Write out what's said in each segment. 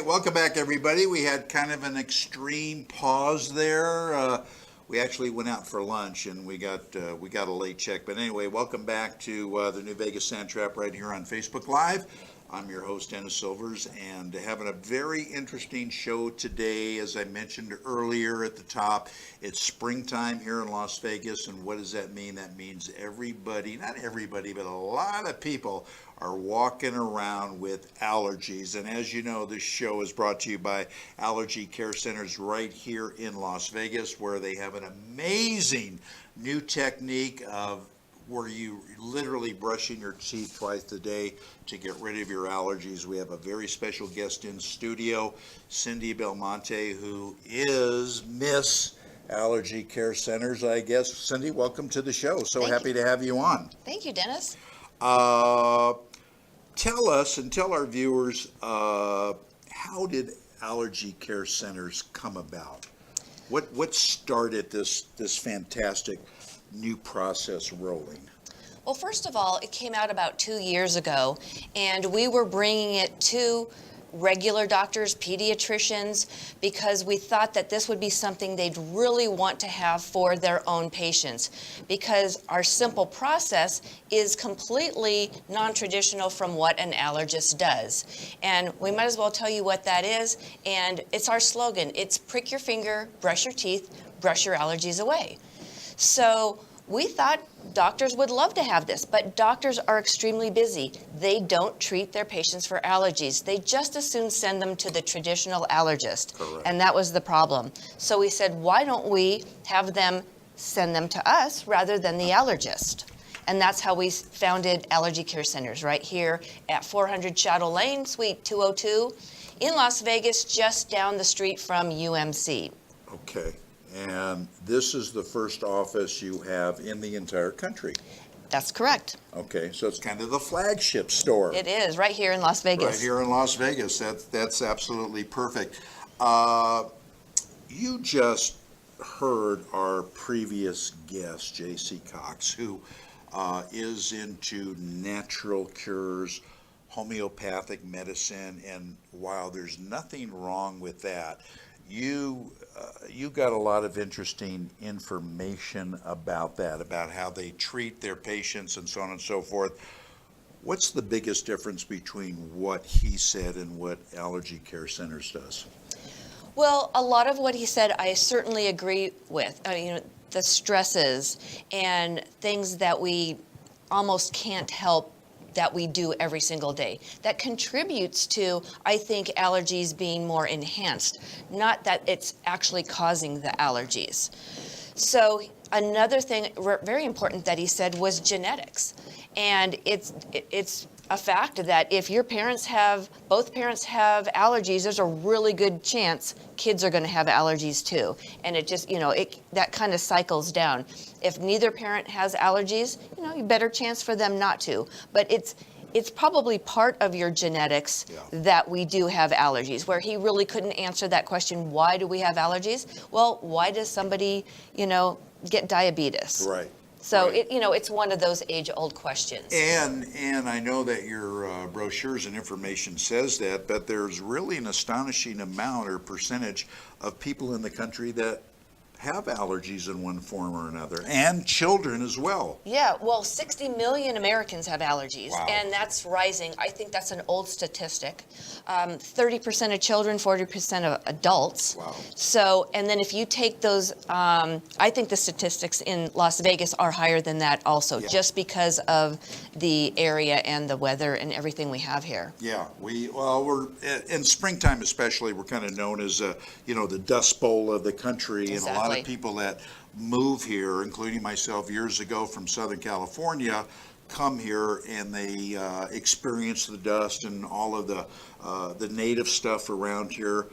right, welcome back, everybody. We had kind of an extreme pause there. We actually went out for lunch, and we got a late check. But anyway, welcome back to the New Vegas Sand Trap right here on Facebook Live. I'm your host, Dennis Silvers, and having a very interesting show today. As I mentioned earlier at the top, it's springtime here in Las Vegas, and what does that mean? That means everybody, not everybody, but a lot of people are walking around with allergies. And as you know, this show is brought to you by Allergy Care Centers right here in Las Vegas, where they have an amazing new technique of where you literally brushing your teeth twice a day to get rid of your allergies. We have a very special guest in studio, Cindy Belmonte, who is Miss Allergy Care Centers, I guess. Cindy, welcome to the show. So happy to have you on. Thank you, Dennis. Tell us and tell our viewers, how did Allergy Care Centers come about? What started this fantastic new process rolling? Well, first of all, it came out about 2 years ago, and we were bringing it to regular doctors, pediatricians, because we thought that this would be something they'd really want to have for their own patients, because our simple process is completely non-traditional from what an allergist does. And we might as well tell you what that is, and it's our slogan. It's prick your finger, brush your teeth, brush your allergies away. So we thought doctors would love to have this, but doctors are extremely busy. They don't treat their patients for allergies. They just as soon send them to the traditional allergist. Correct. And that was the problem. So we said, why don't we have them send them to us rather than the allergist? And that's how we founded Allergy Care Centers right here at 400 Shadow Lane, Suite 202 in Las Vegas, just down the street from UMC. Okay. And this is the first office you have in the entire country. That's correct. Okay, so it's kind of the flagship store. It is, right here in Las Vegas. Right here in Las Vegas. That's absolutely perfect. You just heard our previous guest, J.C. Cox, who is into natural cures, homeopathic medicine, and while there's nothing wrong with that, you got a lot of interesting information about that, about how they treat their patients and so on and so forth. What's the biggest difference between what he said and what Allergy Care Centers does? Well, a lot of what he said I certainly agree with. The stresses and things that we almost can't help that we do every single day. That contributes to, I think, allergies being more enhanced, not that it's actually causing the allergies. So another thing very important that he said was genetics. And it's a fact that if both parents have allergies, there's a really good chance kids are going to have allergies too. And it just, that kind of cycles down. If neither parent has allergies, better chance for them not to. But it's probably part of your genetics that we do have allergies, where he really couldn't answer that question, why do we have allergies? Well, why does somebody, get diabetes? Right. So, right. It's one of those age-old questions. And I know that your brochures and information says that, but there's really an astonishing amount or percentage of people in the country that have allergies in one form or another, and children as well. Yeah, well, 60 million Americans have allergies, Wow. and that's rising. I think that's an old statistic. 30% of children, 40% of adults. Wow. So, and then if you take those, I think the statistics in Las Vegas are higher than that also, just because of the area and the weather and everything we have here. Yeah, we're in springtime especially. We're kind of known as the Dust Bowl of the country, Exactly. and a lot of people that move here, including myself years ago from Southern California, come here and they experience the dust and all of the native stuff around here.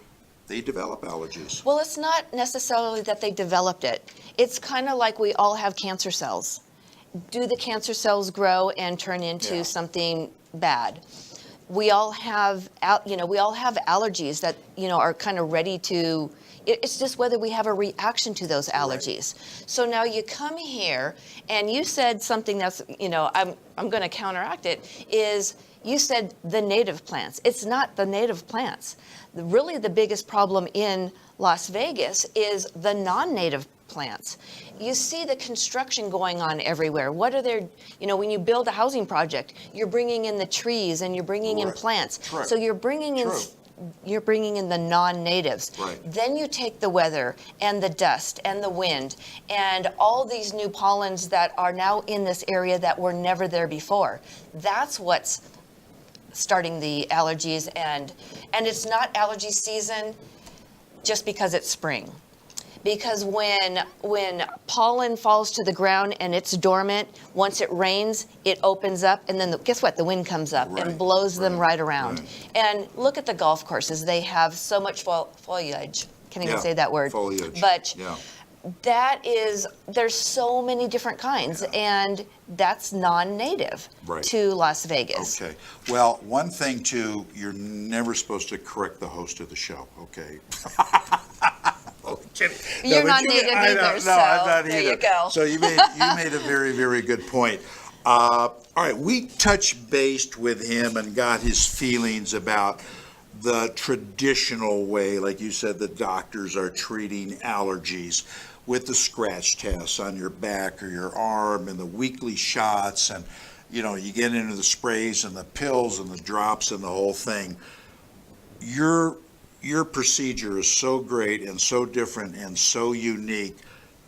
They develop allergies. Well, it's not necessarily that they developed it. It's kind of like we all have cancer cells. Do the cancer cells grow and turn into something bad? we all have, we all have allergies that, are kind of ready to, it's just whether we have a reaction to those allergies. So now you come here and you said something that's, I'm going to counteract it, is you said the native plants. It's not the native plants. Really the biggest problem in Las Vegas is the non-native plants. You see the construction going on everywhere. What are there, when you build a housing project, you're bringing in the trees and you're bringing in plants. Right. So you're bringing in the non-natives. Right. Then you take the weather and the dust and the wind and all these new pollens that are now in this area that were never there before. That's what's starting the allergies, and it's not allergy season just because it's spring. Because when pollen falls to the ground and it's dormant, once it rains, it opens up, and then guess what? The wind comes up and blows them right around. Right. And look at the golf courses; they have so much foliage. Can't even say that word. Foliage. But there's so many different kinds, and that's non-native to Las Vegas. Okay. Well, one thing too, you're never supposed to correct the host of the show. Okay. You're not native either, so I'm not there either. you go. So you made a very, very good point. All right, we touched base with him and got his feelings about the traditional way, like you said, the doctors are treating allergies with the scratch tests on your back or your arm and the weekly shots, and you get into the sprays and the pills and the drops and the whole thing. Your procedure is so great and so different and so unique.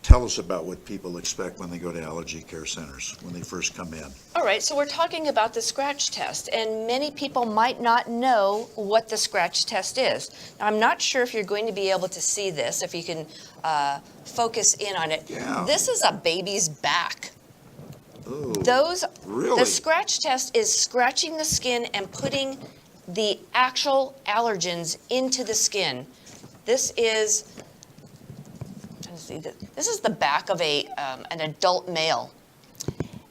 Tell us about what people expect when they go to allergy care centers, when they first come in. All right, so we're talking about the scratch test, and many people might not know what the scratch test is. Now, I'm not sure if you're going to be able to see this, if you can focus in on it. Yeah. This is a baby's back. Ooh, The scratch test is scratching the skin and putting the actual allergens into the skin. This is the back of an adult male.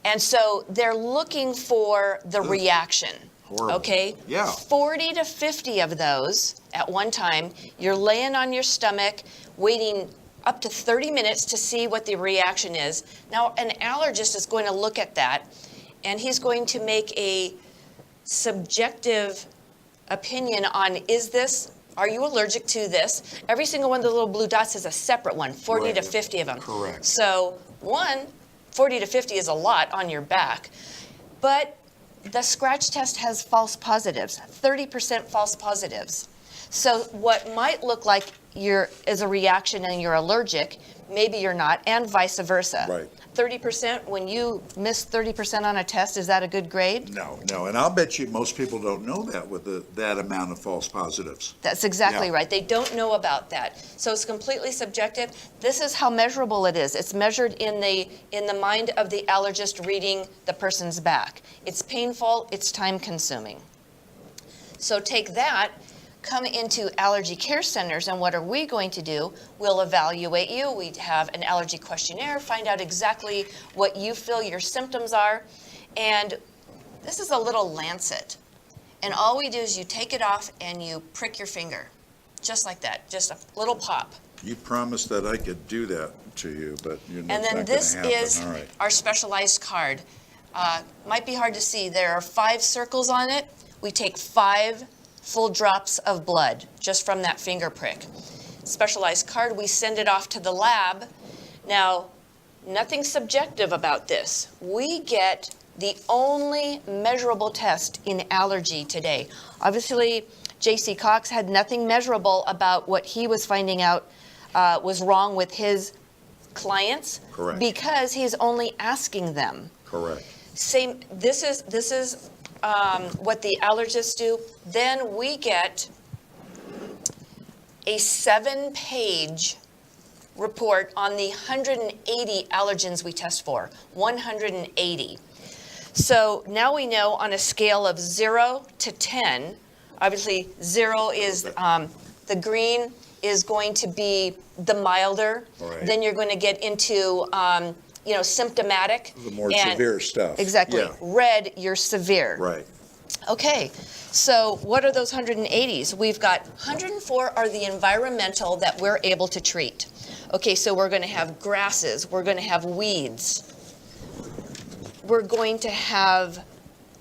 And so they're looking for the reaction. Horrible. Okay? Yeah. 40 to 50 of those at one time. You're laying on your stomach, waiting up to 30 minutes to see what the reaction is. Now, an allergist is going to look at that, and he's going to make a subjective opinion on, are you allergic to this? Every single one of the little blue dots is a separate one, 40 to 50 of them. Correct. So 40 to 50 is a lot on your back. But the scratch test has false positives, 30% false positives. So what might look like is a reaction and you're allergic, maybe you're not, and vice versa. Right. 30%, when you miss 30% on a test, is that a good grade? No, and I'll bet you most people don't know that with that amount of false positives. That's exactly right. They don't know about that. So it's completely subjective. This is how measurable it is. It's measured in the mind of the allergist reading the person's back. It's painful, it's time consuming. So take that, come into allergy care centers, and what are we going to do? We'll evaluate you. We have an allergy questionnaire, find out exactly what you feel your symptoms are. And this is a little lancet. And all we do is you take it off and you prick your finger, just like that, just a little pop. You promised that I could do that to you, but you're not And then going to this happen. is All right. our specialized card. Might be hard to see. There are 5 circles on it. We take 5 full drops of blood just from that finger prick. Specialized card, we send it off to the lab. Now, nothing subjective about this. We get the only measurable test in allergy today. Obviously, J.C. Cox had nothing measurable about what he was finding out was wrong with his clients. Correct. Because he's only asking them. Correct. This is what the allergists do. Then we get a 7-page report on the 180 allergens we test for, 180. So now we know on a scale of 0 to 10, obviously 0 is the green is going to be the milder. Right. Then you're going to get into symptomatic. The more severe stuff. Exactly. Yeah. Red, you're severe. Right. Okay, so what are those 180s? We've got 104 are the environmental that we're able to treat. Okay, so we're going to have grasses, we're going to have weeds, we're going to have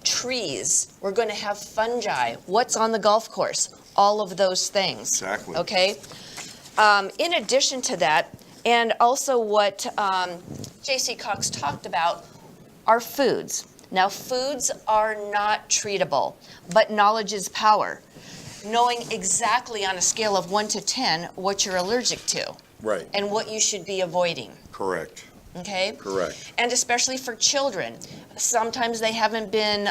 trees, we're going to have fungi. What's on the golf course? All of those things. Exactly. Okay. In addition to that, and also what J.C. Cox talked about, are foods. Now, foods are not treatable, but knowledge is power. Knowing exactly on a scale of 1 to 10 what you're allergic to. Right. And what you should be avoiding. Correct. Okay? Correct. And especially for children. Sometimes they haven't been,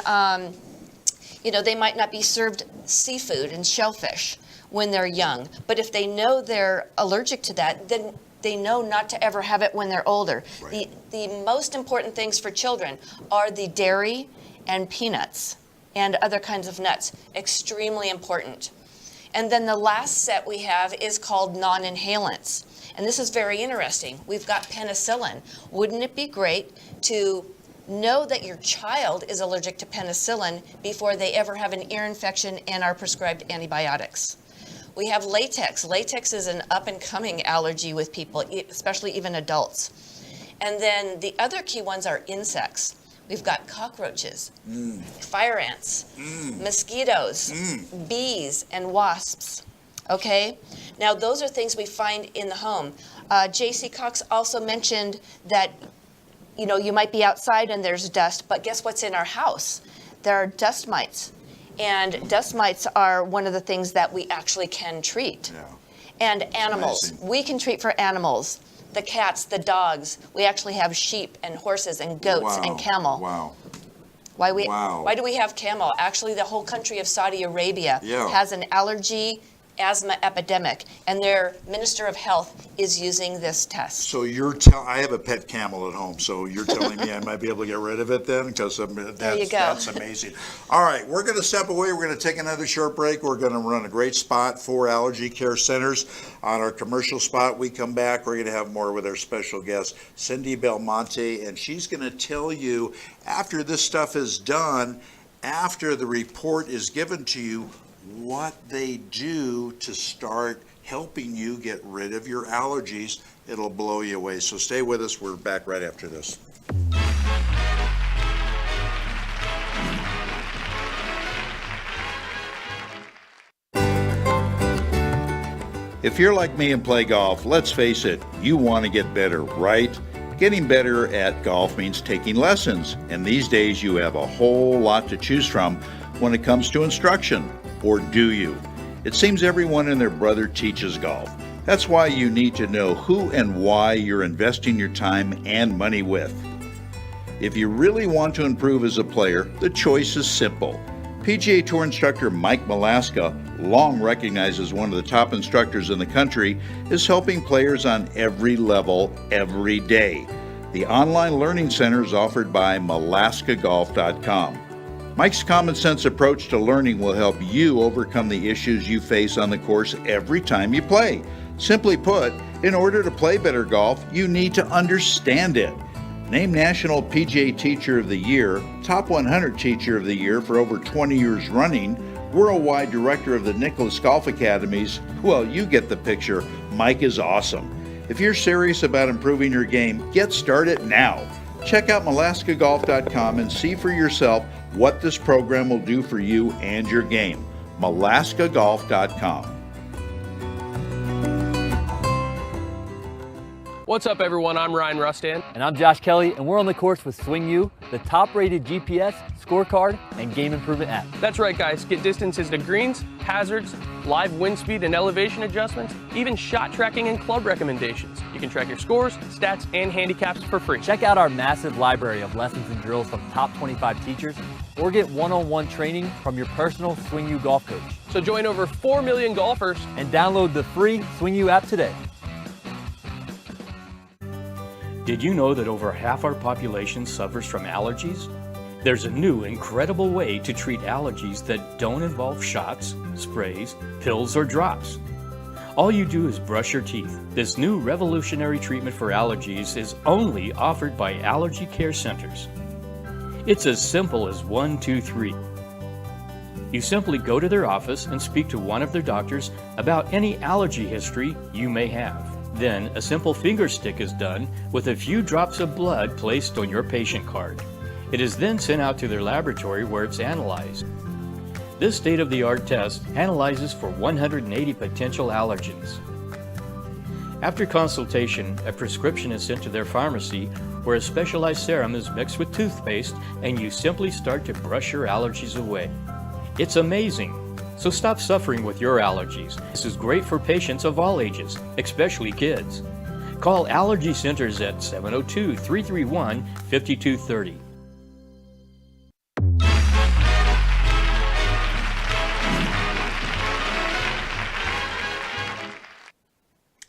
they might not be served seafood and shellfish when they're young. But if they know they're allergic to that, then they know not to ever have it when they're older. Right. The most important things for children are the dairy and peanuts and other kinds of nuts. Extremely important. And then the last set we have is called non-inhalants. And this is very interesting. We've got penicillin. Wouldn't it be great to know that your child is allergic to penicillin before they ever have an ear infection and are prescribed antibiotics? We have latex. Latex is an up-and-coming allergy with people, especially even adults. And then the other key ones are insects. We've got cockroaches, fire ants, mosquitoes, bees, and wasps. Okay? Now, those are things we find in the home. J.C. Cox also mentioned that, you might be outside and there's dust, but guess what's in our house? There are dust mites. And dust mites are one of the things that we actually can treat. Yeah. And animals. Amazing. We can treat for animals. The cats, the dogs. We actually have sheep and horses and goats and camel. Wow. Why do we have camel? Actually, the whole country of Saudi Arabia has an allergy asthma epidemic, and their Minister of Health is using this test. So I have a pet camel at home, so you're telling me I might be able to get rid of it then? Because that's amazing. All right, we're going to step away. We're going to take another short break. We're going to run a great spot for Allergy Care Centers. On our commercial spot, we come back. We're going to have more with our special guest, Cindy Belmonte, and she's going to tell you, after this stuff is done, after the report is given to you, what they do to start helping you get rid of your allergies. It'll blow you away. So stay with us. We're back right after this. If you're like me and play golf, let's face it, you want to get better, right? Getting better at golf means taking lessons, and these days you have a whole lot to choose from when it comes to instruction. Or do you? It seems everyone and their brother teaches golf. That's why you need to know who and why you're investing your time and money with. If you really want to improve as a player, the choice is simple. PGA Tour instructor Mike Malaska, long recognized as one of the top instructors in the country, is helping players on every level, every day. The online learning center is offered by MalaskaGolf.com. Mike's common sense approach to learning will help you overcome the issues you face on the course every time you play. Simply put, in order to play better golf, you need to understand it. Named National PGA Teacher of the Year, Top 100 Teacher of the Year for over 20 years running, Worldwide Director of the Nicklaus Golf Academies, well, you get the picture. Mike is awesome. If you're serious about improving your game, get started now. Check out MalaskaGolf.com and see for yourself what this program will do for you and your game. MalaskaGolf.com. What's up, everyone? I'm Ryan Rustan. And I'm Josh Kelly, and we're on the course with Swing U, the top-rated GPS, scorecard, and game improvement app. That's right, guys. Get distances to greens, hazards, live wind speed and elevation adjustments, even shot tracking and club recommendations. You can track your scores, stats, and handicaps for free. Check out our massive library of lessons and drills from top 25 teachers, or get one-on-one training from your personal Swing U golf coach. So join over 4 million golfers and download the free Swing U app today. Did you know that over half our population suffers from allergies? There's a new, incredible way to treat allergies that don't involve shots, sprays, pills, or drops. All you do is brush your teeth. This new revolutionary treatment for allergies is only offered by Allergy Care Centers. It's as simple as 1, 2, 3. You simply go to their office and speak to one of their doctors about any allergy history you may have. Then, a simple finger stick is done with a few drops of blood placed on your patient card. It is then sent out to their laboratory where it's analyzed. This state-of-the-art test analyzes for 180 potential allergens. After consultation, a prescription is sent to their pharmacy where a specialized serum is mixed with toothpaste and you simply start to brush your allergies away. It's amazing. So stop suffering with your allergies. This is great for patients of all ages, especially kids. Call Allergy Centers at 702-331-5230.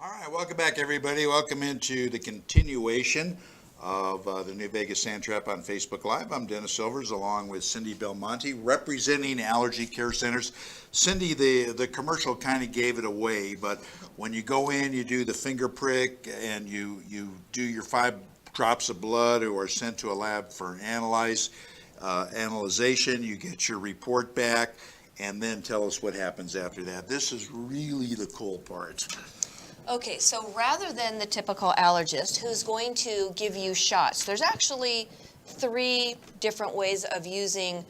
All right, welcome back, everybody. Welcome into the continuation of the New Vegas Sand Trap on Facebook Live. I'm Dennis Silvers along with Cindy Belmonte representing Allergy Care Centers. Cindy, the commercial kind of gave it away, but when you go in, you do the finger prick and you do your 5 drops of blood or are sent to a lab for analyzation. You get your report back and then tell us what happens after that. This is really the cool part. Okay, so rather than the typical allergist who's going to give you shots, there's actually 3 different ways of using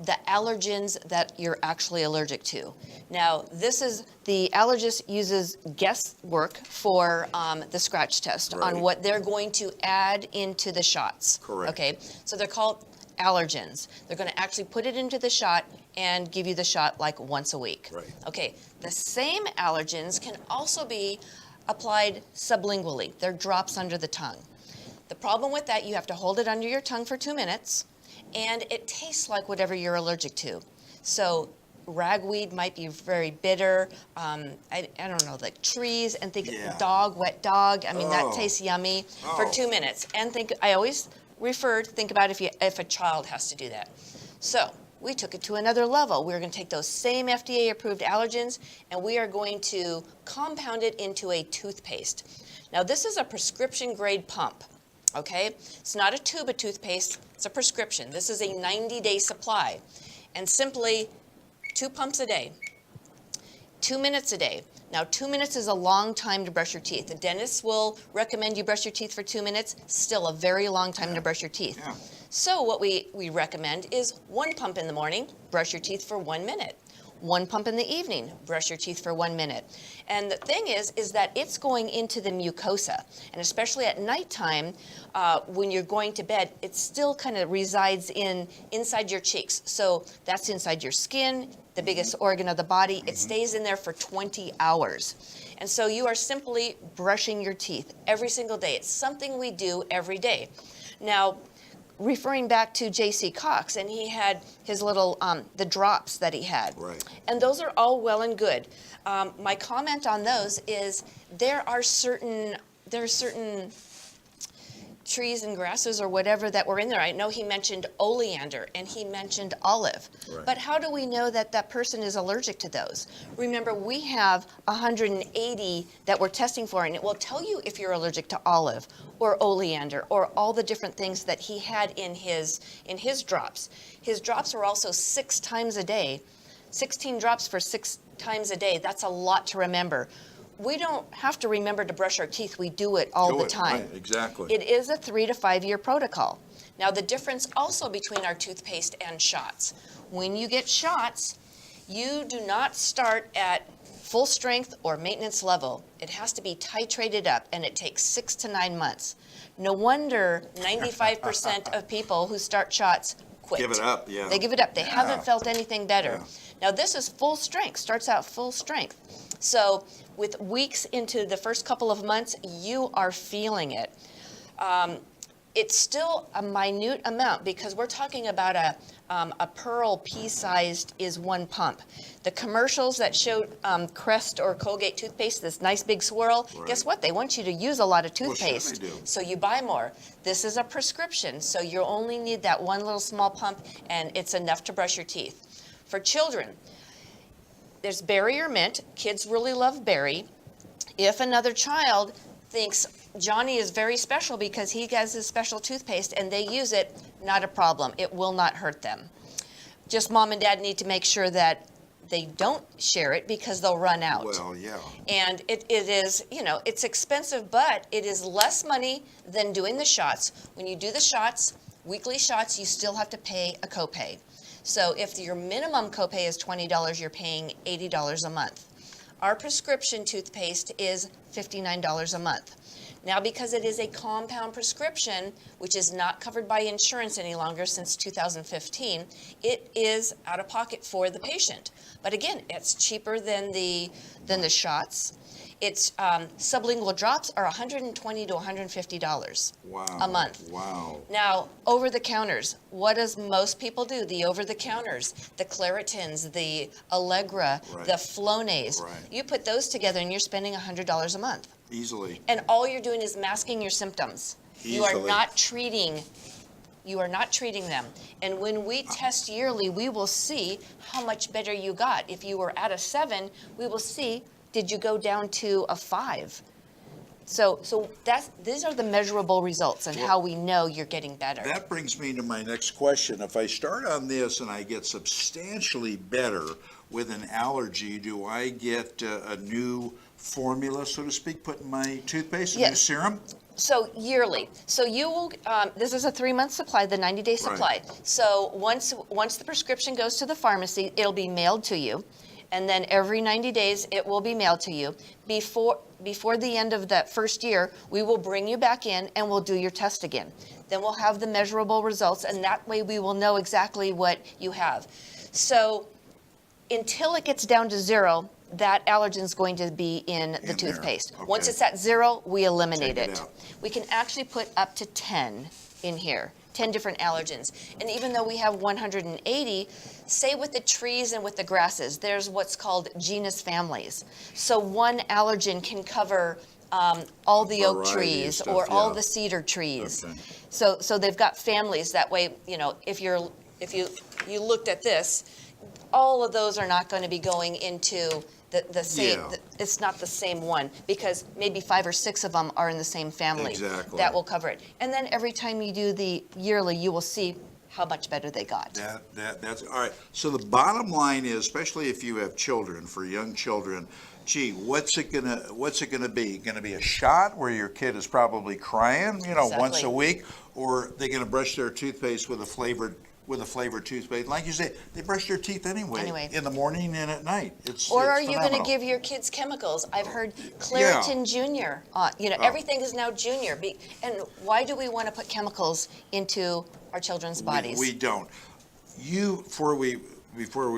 the allergens that you're actually allergic to. Now, the allergist uses guesswork for the scratch test Right. on what they're going to add into the shots. Correct. Okay, so they're called allergens. They're going to actually put it into the shot and give you the shot like once a week. Right. Okay, the same allergens can also be applied sublingually. They're drops under the tongue. The problem with that, you have to hold it under your tongue for 2 minutes, and it tastes like whatever you're allergic to. So ragweed might be very bitter. I don't know, like trees, and think Yeah. dog, wet dog. I mean, Oh. that tastes yummy for Oh. 2 minutes. And I always think about if a child has to do that. So we took it to another level. We're going to take those same FDA-approved allergens, and we are going to compound it into a toothpaste. Now, this is a prescription-grade pump, okay? It's not a tube of toothpaste. It's a prescription. This is a 90-day supply, and simply 2 pumps a day, 2 minutes a day. Now, 2 minutes is a long time to brush your teeth. The dentist will recommend you brush your teeth for 2 minutes. Still a very long time to brush your teeth. Yeah. So what we recommend is 1 pump in the morning, brush your teeth for 1 minute. 1 pump in the evening, brush your teeth for 1 minute. And the thing is that it's going into the mucosa. And especially at nighttime, when you're going to bed, it still kind of resides inside your cheeks. So that's inside your skin, the biggest organ of the body. It stays in there for 20 hours. And so you are simply brushing your teeth every single day. It's something we do every day. Now, referring back to J.C. Cox, and he had his little, the drops that he had. Right. And those are all well and good. My comment on those is there are certain trees and grasses or whatever that were in there. I know he mentioned oleander and he mentioned olive. Right. But how do we know that that person is allergic to those? Remember, we have 180 that we're testing for, and it will tell you if you're allergic to olive or oleander or all the different things that he had in his drops. His drops are also 6 times a day. 16 drops for 6 times a day. That's a lot to remember. We don't have to remember to brush our teeth. We do it all the time. Right, exactly. It is a 3 to 5 year protocol. Now, the difference also between our toothpaste and shots. When you get shots, you do not start at full strength or maintenance level. It has to be titrated up, and it takes 6 to 9 months. No wonder 95% of people who start shots quit. Give it up, yeah. They give it up. They Yeah. haven't felt anything better. Yeah. Now, this is full strength, starts out full strength. So with weeks into the first couple of months, you are feeling it. It's still a minute amount because we're talking about a pearl pea-sized is 1 pump. The commercials that showed Crest or Colgate toothpaste, this nice big swirl, Right. guess what? They want you to use a lot of Well, sure toothpaste. they do. So you buy more. This is a prescription, so you only need that 1 little small pump, and it's enough to brush your teeth. For children, there's berry or mint. Kids really love berry. If another child thinks Johnny is very special because he has his special toothpaste and they use it, not a problem. It will not hurt them. Just mom and dad need to make sure that they don't share it because they'll run out. Well, yeah. And it is, it's expensive, but it is less money than doing the shots. When you do the shots, weekly shots, you still have to pay a copay. So if your minimum copay is $20, you're paying $80 a month. Our prescription toothpaste is $59 a month. Now, because it is a compound prescription, which is not covered by insurance any longer since 2015, it is out of pocket for the patient. But again, it's cheaper than the shots. It's sublingual drops are $120 to $150 a month. Wow. Now, over the counters, what does most people do? The over the counters, the Claritins, the Allegra, Right. the Flonase. Right. You put those together and you're spending $100 a month. Easily. And all you're doing is masking your symptoms. You are Easily. not treating them. And when we test yearly, we will see how much better you got. If you were at a 7, we will see, did you go down to a 5? So these are the measurable results and how we know you're getting better. That brings me to my next question. If I start on this and I get substantially better with an allergy, do I get a new formula, so to speak, put in my toothpaste, a new Yes. serum? So yearly. So you will, this is a 3-month supply, the 90-day supply. So once the prescription goes to the pharmacy, it'll be mailed to you. And then every 90 days, it will be mailed to you. Before the end of that first year, we will bring you back in and we'll do your test again. Then we'll have the measurable results, and that way we will know exactly what you have. So until it gets down to 0, that allergen's going to be in the In there. toothpaste. Okay. Once it's at 0, we eliminate Take it it. out. We can actually put up to 10 in here, 10 different allergens. And even though we have 180, say with the trees and with the grasses, there's what's called genus families. So one allergen can cover all the oak variety of trees stuff, or all yeah. the cedar trees. Okay. So they've got families. That way, if you looked at this, all of those are not going to be going into the same. Yeah. It's not the same one, because maybe 5 or 6 of them are in the same family. Exactly. That will cover it. And then every time you do the yearly, you will see how much better they got. That's all right. So the bottom line is, especially if you have children, for young children, gee, what's it gonna be? Gonna be a shot where your kid is probably crying, once Exactly. a week, or they're gonna brush their toothpaste with a flavored toothpaste. Like you say, they brush their teeth anyway. In the morning and at night. Or are it's you going to phenomenal. give your kids chemicals? I've heard Claritin Junior. Everything is now Junior. And why do we want to put chemicals into our children's bodies? We don't. Before we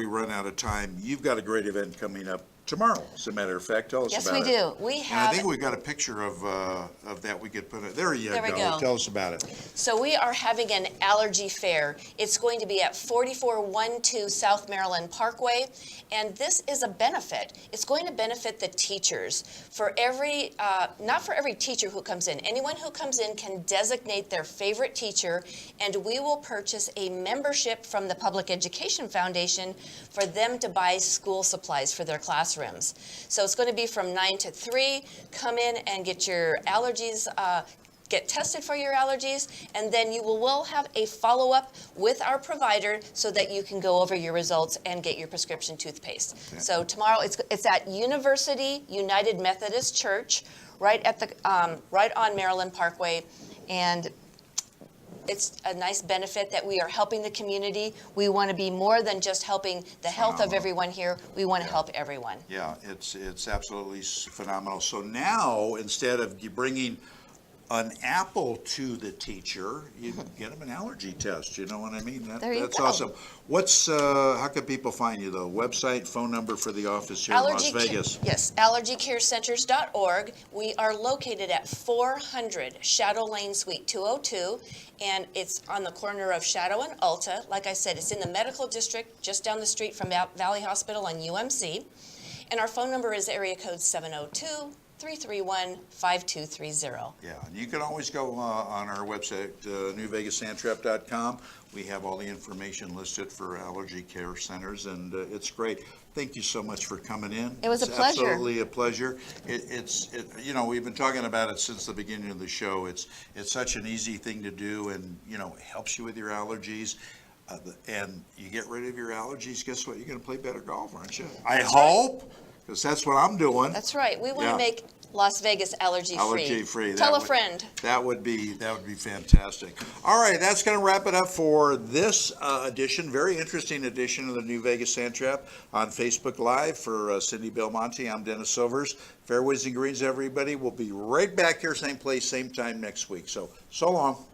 run out of time, you've got a great event coming up tomorrow, as a matter of fact. Tell us Yes, about we it. do. We And I have. think we've got a picture of that we could put it. There you There we go. go. Tell us about it. So we are having an allergy fair. It's going to be at 4412 South Maryland Parkway, and this is a benefit. It's going to benefit the teachers. Not for every teacher who comes in. Anyone who comes in can designate their favorite teacher, and we will purchase a membership from the Public Education Foundation for them to buy school supplies for their classrooms. So it's going to be from 9 to 3. Come in and get your allergies, get tested for your allergies, and then you will have a follow-up with our provider so that you can go over your results and get your prescription toothpaste. Okay. So tomorrow it's at University United Methodist Church, right on Maryland Parkway, and it's a nice benefit that we are helping the community. We want to be more than just helping the health of everyone here. We want to help everyone. Yeah, it's absolutely phenomenal. So now, instead of you bringing an apple to the teacher, you get them an allergy test. You know what I mean? There you That's go. awesome. How can people find you, though? Website, phone number for the office here in Las Vegas? Yes, allergycarecenters.org. We are located at 400 Shadow Lane, Suite 202, and it's on the corner of Shadow and Alta. Like I said, it's in the medical district, just down the street from Valley Hospital on UMC. And our phone number is area code 702-331-5230. Yeah, and you can always go on our website, newvegassantrap.com. We have all the information listed for allergy care centers, and it's great. Thank you so much for coming in. It was a It's pleasure. Absolutely a pleasure. We've been talking about it since the beginning of the show. It's such an easy thing to do, and it helps you with your allergies. and you get rid of your allergies, guess what? You're going to play better golf, aren't you? I hope, because that's what I'm doing. That's right. We want Yeah. to make Las Vegas allergy-free. Allergy-free. Tell That a would- friend. That would be fantastic. All right, that's going to wrap it up for this edition, very interesting edition of the New Vegas Sand Trap on Facebook Live. For Cindy Belmonte, I'm Dennis Silvers. Fairways and greens, everybody. We'll be right back here, same place, same time next week. So long.